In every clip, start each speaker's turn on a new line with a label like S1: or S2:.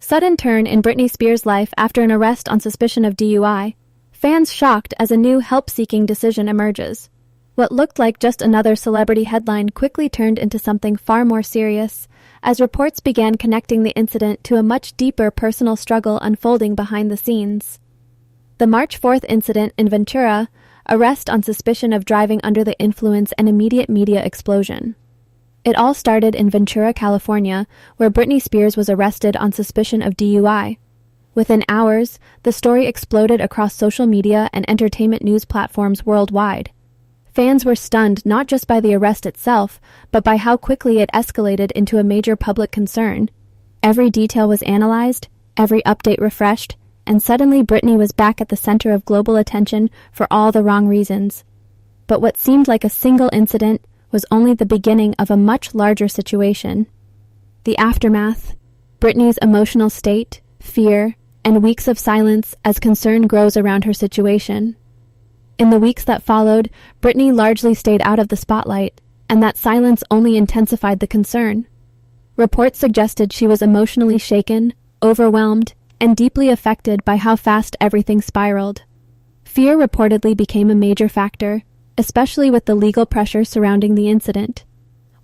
S1: Sudden turn in Britney Spears' life after an arrest on suspicion of DUI. Fans shocked as a new help-seeking decision emerges. What looked like just another celebrity headline quickly turned into something far more serious, as reports began connecting the incident to a much deeper personal struggle unfolding behind the scenes. The March 4th incident in Ventura, arrest on suspicion of driving under the influence and immediate media explosion. It all started in Ventura, California, where Britney Spears was arrested on suspicion of DUI. Within hours, the story exploded across social media and entertainment news platforms worldwide. Fans were stunned not just by the arrest itself, but by how quickly it escalated into a major public concern. Every detail was analyzed, every update refreshed, and suddenly Britney was back at the center of global attention for all the wrong reasons. But what seemed like a single incident was only the beginning of a much larger situation. The aftermath, Britney's emotional state, fear, and weeks of silence as concern grows around her situation. In the weeks that followed, Britney largely stayed out of the spotlight, and that silence only intensified the concern. Reports suggested she was emotionally shaken, overwhelmed, and deeply affected by how fast everything spiraled. Fear reportedly became a major factor, especially with the legal pressure surrounding the incident.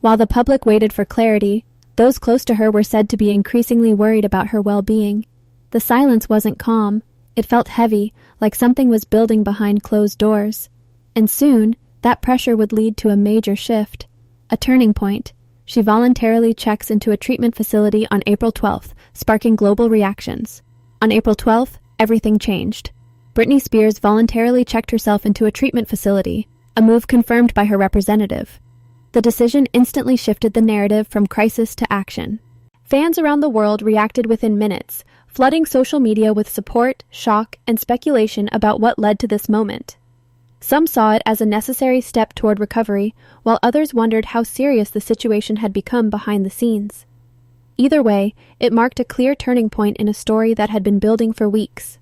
S1: While the public waited for clarity, those close to her were said to be increasingly worried about her well-being. The silence wasn't calm. It felt heavy, like something was building behind closed doors. And soon, that pressure would lead to a major shift. A turning point. She voluntarily checks into a treatment facility on April 12th, sparking global reactions. On April 12th, everything changed. Britney Spears voluntarily checked herself into a treatment facility, a move confirmed by her representative. The decision instantly shifted the narrative from crisis to action. Fans around the world reacted within minutes, flooding social media with support, shock, and speculation about what led to this moment. Some saw it as a necessary step toward recovery, while others wondered how serious the situation had become behind the scenes. Either way, it marked a clear turning point in a story that had been building for weeks.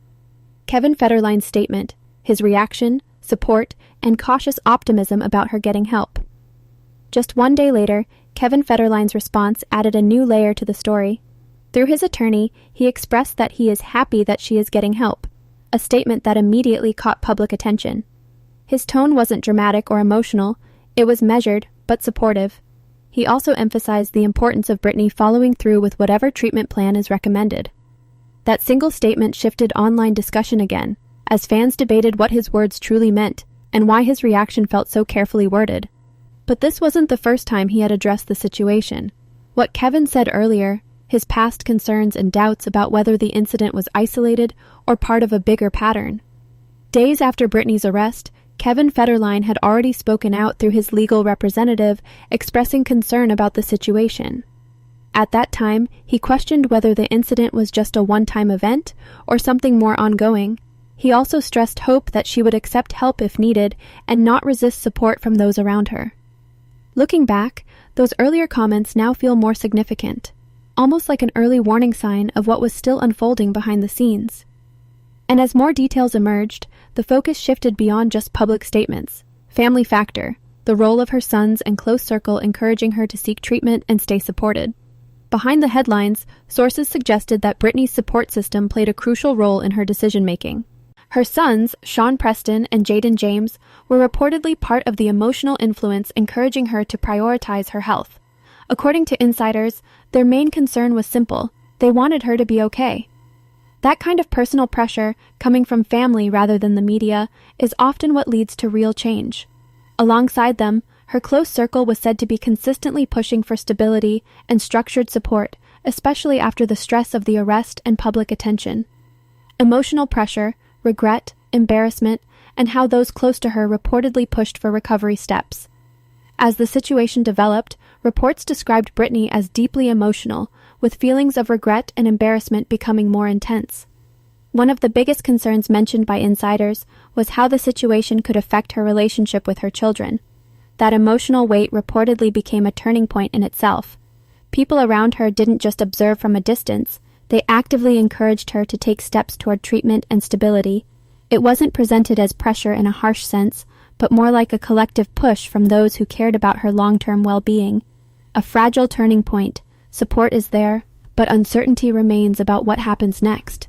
S1: Kevin Federline's statement, his reaction, support, and cautious optimism about her getting help. Just one day later, Kevin Federline's response added a new layer to the story. Through his attorney, he expressed that he is happy that she is getting help, a statement that immediately caught public attention. His tone wasn't dramatic or emotional, it was measured but supportive. He also emphasized the importance of Britney following through with whatever treatment plan is recommended. That single statement shifted online discussion again, as fans debated what his words truly meant and why his reaction felt so carefully worded. But this wasn't the first time he had addressed the situation. What Kevin said earlier, his past concerns and doubts about whether the incident was isolated or part of a bigger pattern. Days after Britney's arrest, Kevin Federline had already spoken out through his legal representative, expressing concern about the situation. At that time, he questioned whether the incident was just a one-time event or something more ongoing. He also stressed hope that she would accept help if needed and not resist support from those around her. Looking back, those earlier comments now feel more significant, almost like an early warning sign of what was still unfolding behind the scenes. And as more details emerged, the focus shifted beyond just public statements. Family factor, the role of her sons and close circle encouraging her to seek treatment and stay supported. Behind the headlines, sources suggested that Britney's support system played a crucial role in her decision-making. Her sons, Sean Preston and Jaden James, were reportedly part of the emotional influence encouraging her to prioritize her health. According to insiders, their main concern was simple: they wanted her to be okay. That kind of personal pressure, coming from family rather than the media, is often what leads to real change. Alongside them, her close circle was said to be consistently pushing for stability and structured support, especially after the stress of the arrest and public attention. Emotional pressure, regret, embarrassment, and how those close to her reportedly pushed for recovery steps. As the situation developed, reports described Britney as deeply emotional, with feelings of regret and embarrassment becoming more intense. One of the biggest concerns mentioned by insiders was how the situation could affect her relationship with her children. That emotional weight reportedly became a turning point in itself. People around her didn't just observe from a distance, they actively encouraged her to take steps toward treatment and stability. It wasn't presented as pressure in a harsh sense, but more like a collective push from those who cared about her long-term well-being. A fragile turning point. Support is there, but uncertainty remains about what happens next.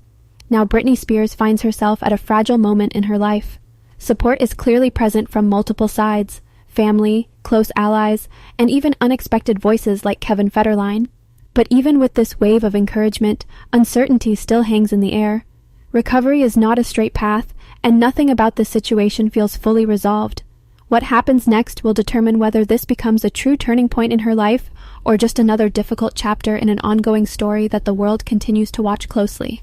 S1: Now Britney Spears finds herself at a fragile moment in her life. Support is clearly present from multiple sides: family, close allies, and even unexpected voices like Kevin Federline. But even with this wave of encouragement, uncertainty still hangs in the air. Recovery is not a straight path, and nothing about this situation feels fully resolved. What happens next will determine whether this becomes a true turning point in her life or just another difficult chapter in an ongoing story that the world continues to watch closely.